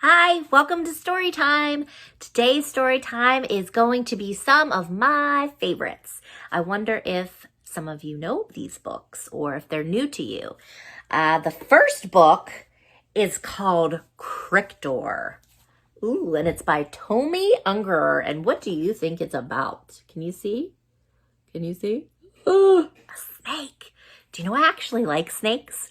Hi, welcome to Storytime. Today's Storytime is going to be some of my favorites. I wonder if some of you know these books or if they're new to you. The first book is called Cricktor. Ooh, and it's by Tomi Unger. And what do you think it's about? Can you see? A snake. Do you know I actually like snakes?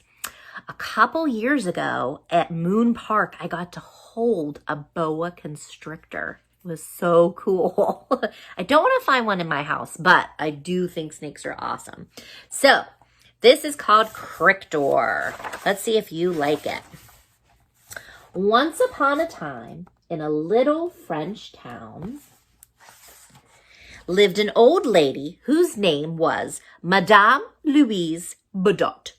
A couple years ago at Moon Park, I got to hold a boa constrictor. It was so cool. I don't want to find one in my house, but I do think snakes are awesome. So this is called Cricktor. Let's see if you like it. Once upon a time, in a little French town, lived an old lady whose name was Madame Louise Bedot.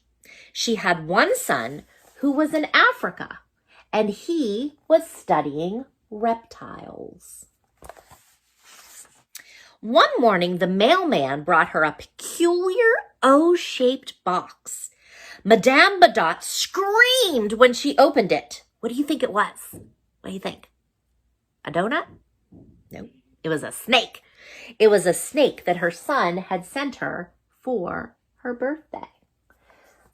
She had one son who was in Africa, and he was studying reptiles. One morning, the mailman brought her a peculiar O-shaped box. Madame Bedot screamed when she opened it. What do you think it was? What do you think? A donut? No, it was a snake. It was a snake that her son had sent her for her birthday.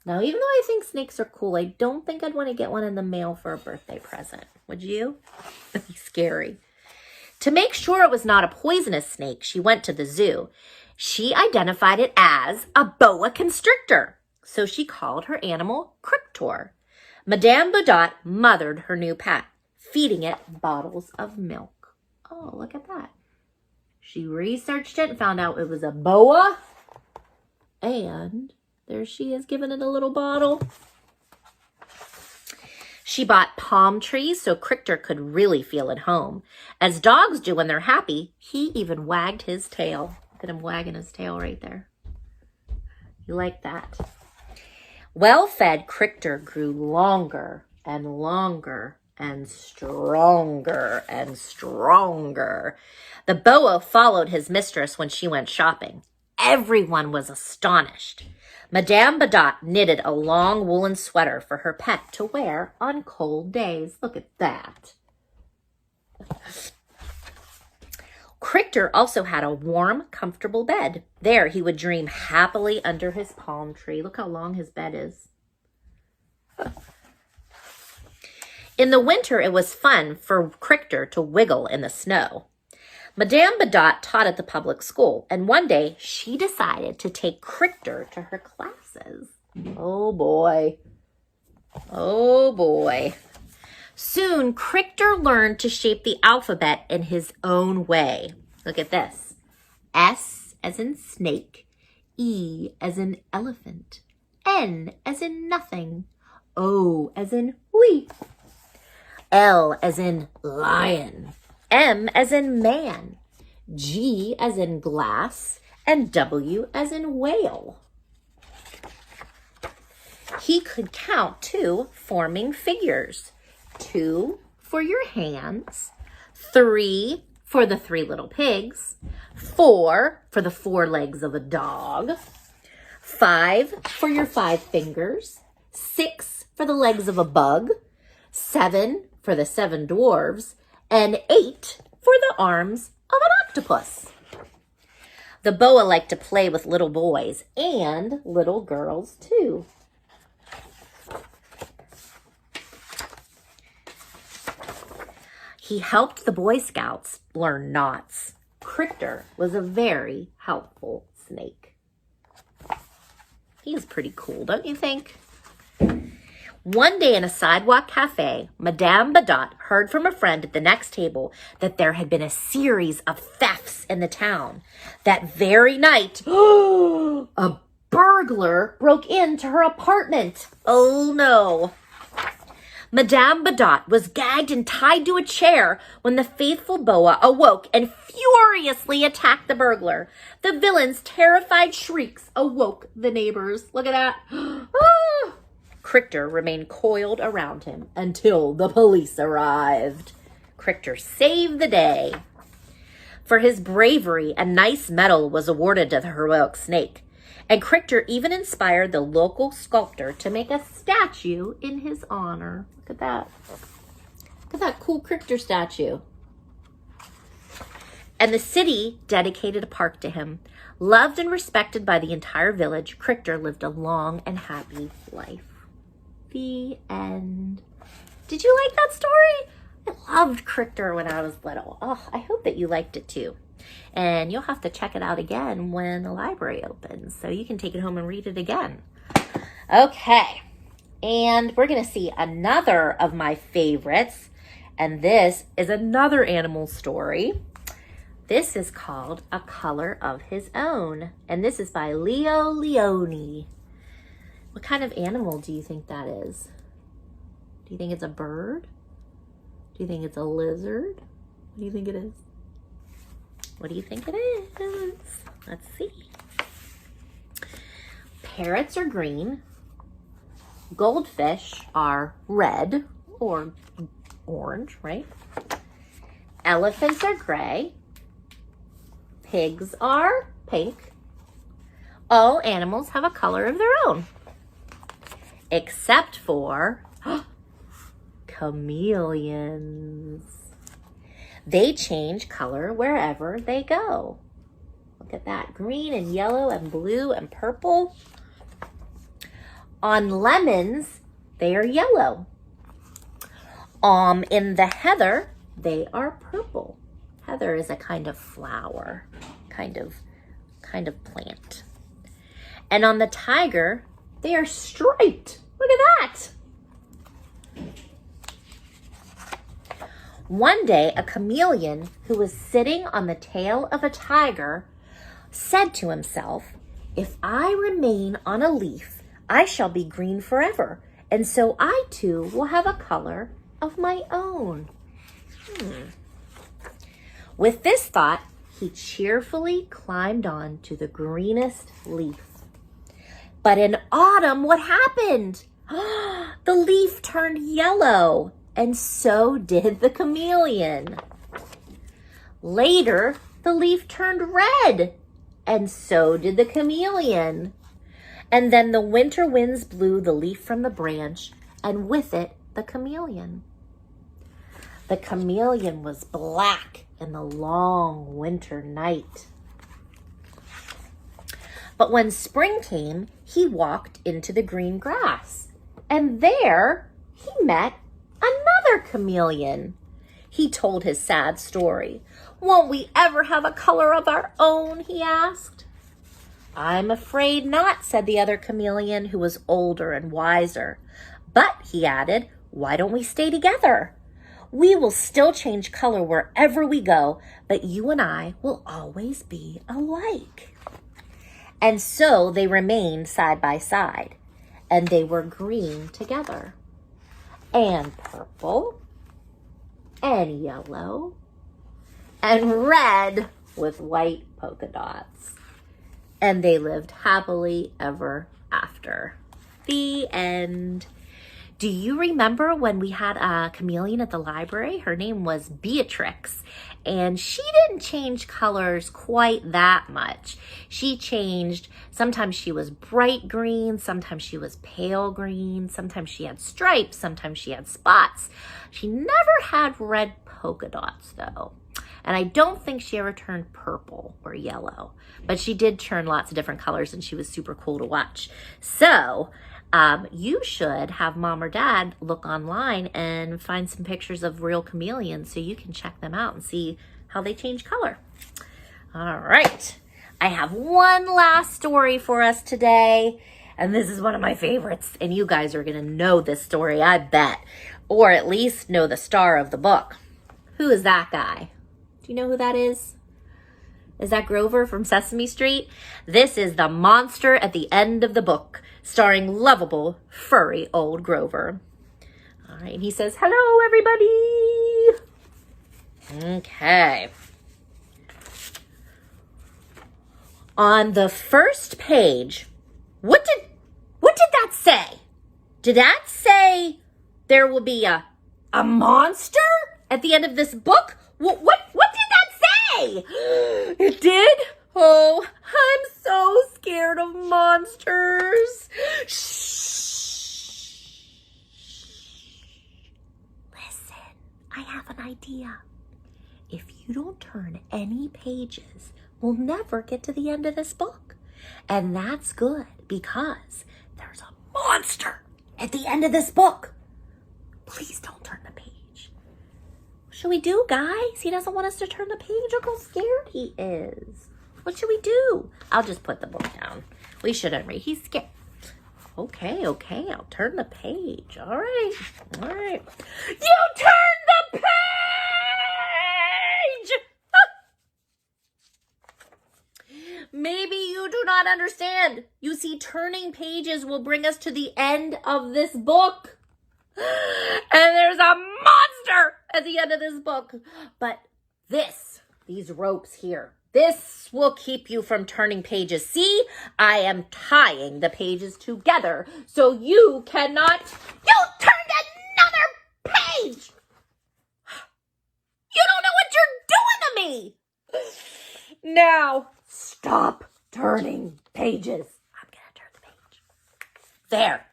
Now, even though I think snakes are cool, I don't think I'd want to get one in the mail for a birthday present. Would you? That'd be scary. To make sure it was not a poisonous snake, she went to the zoo. She identified it as a boa constrictor, so she called her animal Cricktor. Madame Bedot mothered her new pet, feeding it bottles of milk. Oh, look at that. She researched it and found out it was a boa, and there she is, giving it a little bottle. She bought palm trees so Cricktor could really feel at home. As dogs do when they're happy, he even wagged his tail. Look at him wagging his tail right there. You like that? Well-fed Cricktor grew longer and longer and stronger and stronger. The boa followed his mistress when she went shopping. Everyone was astonished. Madame Bedot knitted a long woolen sweater for her pet to wear on cold days. Look at that. Cricktor also had a warm, comfortable bed. There he would dream happily under his palm tree. Look how long his bed is. In the winter, it was fun for Cricktor to wiggle in the snow. Madame Bedot taught at the public school, and one day she decided to take Cricktor to her classes. Oh boy. Oh boy. Soon, Cricktor learned to shape the alphabet in his own way. Look at this. S as in snake, E as in elephant, N as in nothing, O as in oui, L as in lion, M as in man, G as in glass, and W as in whale. He could count too, forming figures. 2 for your hands, 3 for the 3 little pigs, 4 for the 4 legs of a dog, 5 for your 5 fingers, 6 for the legs of a bug, 7 for the 7 dwarves, and 8 for the arms of an octopus. The boa liked to play with little boys and little girls too. He helped the Boy Scouts learn knots. Cricktor was a very helpful snake. He is pretty cool, don't you think? One day in a sidewalk cafe, Madame Bedot heard from a friend at the next table that there had been a series of thefts in the town. That very night, a burglar broke into her apartment. Oh no. Madame Bedot was gagged and tied to a chair when the faithful boa awoke and furiously attacked the burglar. The villain's terrified shrieks awoke the neighbors. Look at that. Ah! Cricktor remained coiled around him until the police arrived. Cricktor saved the day. For his bravery, a nice medal was awarded to the heroic snake. And Cricktor even inspired the local sculptor to make a statue in his honor. Look at that. Look at that cool Crichter statue. And the city dedicated a park to him. Loved and respected by the entire village, Crichter lived a long and happy life. The end. Did you like that story? I loved Crichter when I was little. Oh, I hope that you liked it too. And you'll have to check it out again when the library opens, so you can take it home and read it again. Okay, and we're going to see another of my favorites, and this is another animal story. This is called A Color of His Own, and this is by Leo Leone. What kind of animal do you think that is? Do you think it's a bird? Do you think it's a lizard? What do you think it is? What do you think it is? Let's see. Parrots are green. Goldfish are red or orange, right? Elephants are gray. Pigs are pink. All animals have a color of their own. Except for chameleons. They change color wherever they go. Look at that, green and yellow and blue and purple. On lemons, they are yellow. In the heather, they are purple. Heather is a kind of flower, kind of plant. And on the tiger, they are striped. Look at that. One day, a chameleon who was sitting on the tail of a tiger said to himself, "If I remain on a leaf, I shall be green forever, and so I too will have a color of my own." With this thought, he cheerfully climbed on to the greenest leaf. But in autumn, what happened? The leaf turned yellow, and so did the chameleon. Later, the leaf turned red, and so did the chameleon. And then the winter winds blew the leaf from the branch, and with it, the chameleon. The chameleon was black in the long winter night. But when spring came, he walked into the green grass, and there he met another chameleon. He told his sad story. "Won't we ever have a color of our own?" he asked. "I'm afraid not," said the other chameleon, who was older and wiser. "But," he added, "why don't we stay together? We will still change color wherever we go, but you and I will always be alike." And so they remained side by side, and they were green together, and purple, and yellow, and red with white polka dots. And they lived happily ever after. The end. Do you remember when we had a chameleon at the library? Her name was Beatrix, and she didn't change colors quite that much. She changed, sometimes she was bright green, sometimes she was pale green, sometimes she had stripes, sometimes she had spots. She never had red polka dots though. And I don't think she ever turned purple or yellow, but she did turn lots of different colors, and she was super cool to watch. So you should have mom or dad look online and find some pictures of real chameleons so you can check them out and see how they change color. All right. I have one last story for us today, and this is one of my favorites, and you guys are going to know this story, I bet, or at least know the star of the book. Who is that guy? Do you know who that is? Is that Grover from Sesame Street? This is the monster at the end of the book, starring lovable, furry old Grover. All right, he says, "Hello, everybody." Okay. On the first page, what did that say? Did that say there will be a monster at the end of this book? What did that say? It did? Oh, I'm so scared of monsters. Shh. Listen. I have an idea. If you don't turn any pages, we'll never get to the end of this book. And that's good because there's a monster at the end of this book. Please don't turn the page. What should we do, guys? He doesn't want us to turn the page. Look how scared he is. What should we do? I'll just put the book down. We shouldn't read. He's scared. Okay, I'll turn the page. All right. You turned the page! Maybe you do not understand. You see, turning pages will bring us to the end of this book. And there's a monster at the end of this book. But these ropes here, this will keep you from turning pages. See, I am tying the pages together so you cannot. You turned another page! You don't know what you're doing to me! Now, stop turning pages. I'm going to turn the page. There.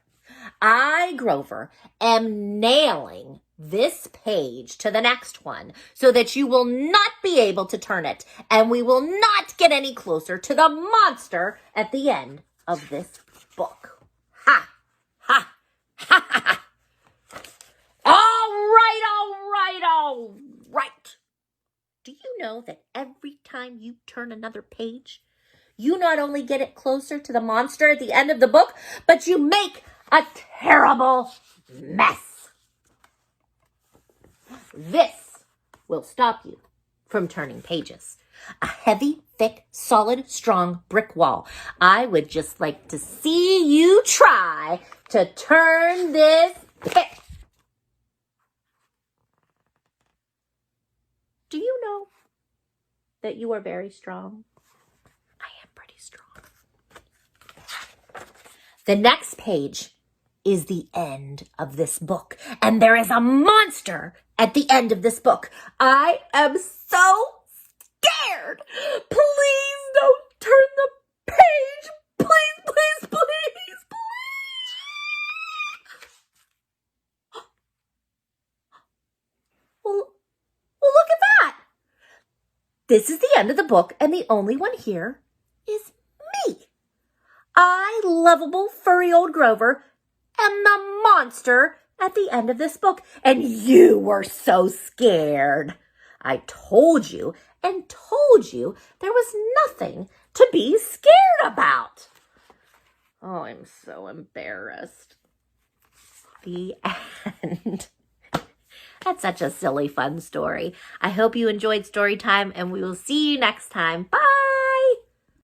I, Grover, am nailing this page to the next one so that you will not be able to turn it and we will not get any closer to the monster at the end of this book. Ha! Ha! Ha! Ha! Ha! All right. Do you know that every time you turn another page, you not only get it closer to the monster at the end of the book, but you make a terrible mess. This will stop you from turning pages. A heavy, thick, solid, strong brick wall. I would just like to see you try to turn this page. Do you know that you are very strong? I am pretty strong. The next page is the end of this book, and there is a monster at the end of this book. I am so scared. Please don't turn the page. Please. Well, look at that. This is the end of the book, and the only one here is me. I, lovable, furry old Grover, am the monster at the end of this book. And you were so scared. I told you there was nothing to be scared about. Oh, I'm so embarrassed. The end. That's such a silly, fun story. I hope you enjoyed Storytime, and we will see you next time. Bye!